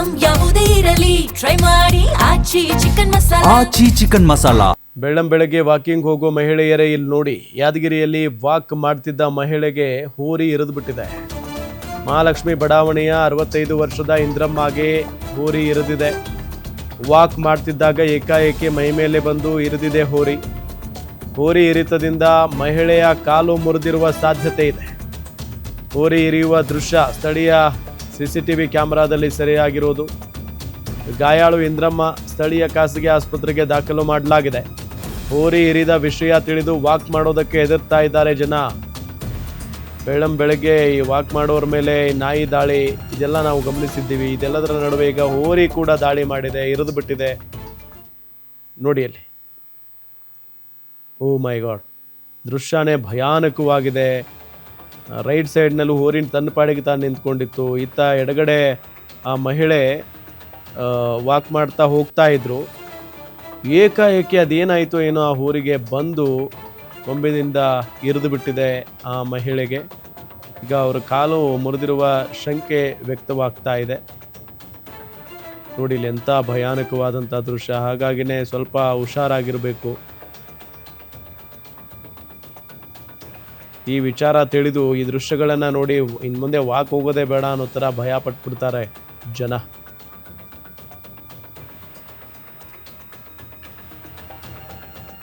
Item ಯಾವುದೇ ಇರಲಿ try ಮಾಡಿ ಆಚಿ ಚಿಕನ್ ಮಸಾಲಾ. ಬೆಳ್ಳಂಬೆಳಗ್ಗೆ ವಾಕಿಂಗ್ ಹೋಗೋ ಮಹಿಳೆಯರೇ ಇಲ್ಲಿ ನೋಡಿ. ಯಾದಗಿರಿಯಲ್ಲಿ ವಾಕ್ ಮಾಡ್ತಿದ್ದ ಮಹಿಳೆಗೆ ಹೋರಿ ಇರಿದು ಬಿಟ್ಟಿದೆ. ಮಹಾಲಕ್ಷ್ಮಿ ಬಡಾವಣೆಯ 65 ವರ್ಷದ ಇಂದ್ರಮ್ಮಗೆ ಹೋರಿ ಇರಿದಿದೆ. ವಾಕ್ ಮಾಡ್ತಿದ್ದಾಗ ಏಕಾಏಕಿ ಮೈ ಮೇಲೆ ಬಂದು ಇರಿದಿದೆ ಹೋರಿ. ಹೋರಿ ಇರಿತದಿಂದ ಮಹಿಳೆಯ ಕಾಲು ಮುರಿದಿರುವ ಸಾಧ್ಯತೆ ಇದೆ. ಹೋರಿ ಇರಿಯುವ ದೃಶ್ಯ ಸ್ಥಳೀಯ ಸಿಸಿಟಿವಿ ಕ್ಯಾಮೆರಾದಲ್ಲಿ ಸೆರೆಯಾಗಿರುವುದು. ಗಾಯಾಳು ಇಂದ್ರಮ್ಮ ಸ್ಥಳೀಯ ಖಾಸಗಿ ಆಸ್ಪತ್ರೆಗೆ ದಾಖಲು ಮಾಡಲಾಗಿದೆ. ಹೋರಿ ಇರಿದ ವಿಷಯ ತಿಳಿದು ವಾಕ್ ಮಾಡೋದಕ್ಕೆ ಹೆದರ್ತಾ ಇದ್ದಾರೆ ಜನ. ಬೆಳಗ್ಗೆ ಈ ವಾಕ್ ಮಾಡೋರ ಮೇಲೆ ನಾಯಿ ದಾಳಿ ಇದೆಲ್ಲ ನಾವು ಗಮನಿಸಿದ್ದೀವಿ. ಇದೆಲ್ಲದರ ನಡುವೆ ಈಗ ಹೋರಿ ಕೂಡ ದಾಳಿ ಮಾಡಿದೆ, ಇರಿದು ಬಿಟ್ಟಿದೆ. ನೋಡಿ ಅಲ್ಲಿ, ಓ ಮೈ ಗಾಡ್, ದೃಶ್ಯನೇ ಭಯಾನಕವಾಗಿದೆ. ರೈಟ್ ಸೈಡ್ನಲ್ಲೂ ಹೋರಿನ ತನ್ನ ಪಾಡಿಗೆ ತಾನು ನಿಂತ್ಕೊಂಡಿತ್ತು. ಇತ್ತ ಎಡಗಡೆ ಆ ಮಹಿಳೆ ವಾಕ್ ಮಾಡ್ತಾ ಹೋಗ್ತಾ ಇದ್ರು. ಏಕಾಏಕಿ ಅದೇನಾಯಿತು ಏನೋ ಆ ಹೋರಿಗೆ ಬಂದು ಕೊಂಬಿನಿಂದ ಇರಿದು ಬಿಟ್ಟಿದೆ ಆ ಮಹಿಳೆಗೆ. ಈಗ ಅವರ ಕಾಲು ಮುರಿದಿರುವ ಶಂಕೆ ವ್ಯಕ್ತವಾಗ್ತಾ ಇದೆ. ನೋಡಿ ಇಲ್ಲಿ ಎಂಥ ಭಯಾನಕವಾದಂಥ ದೃಶ್ಯ. ಹಾಗಾಗಿನೇ ಸ್ವಲ್ಪ ಹುಷಾರಾಗಿರಬೇಕು. ಈ ವಿಚಾರ ತಿಳಿದು ಈ ದೃಶ್ಯಗಳನ್ನು ನೋಡಿ ಇನ್ನು ಮುಂದೆ ವಾಕ್ ಹೋಗೋದೇ ಬೇಡ ಅನ್ನೋ ಥರ ಭಯ ಪಟ್ಬಿಡ್ತಾರೆ ಜನ.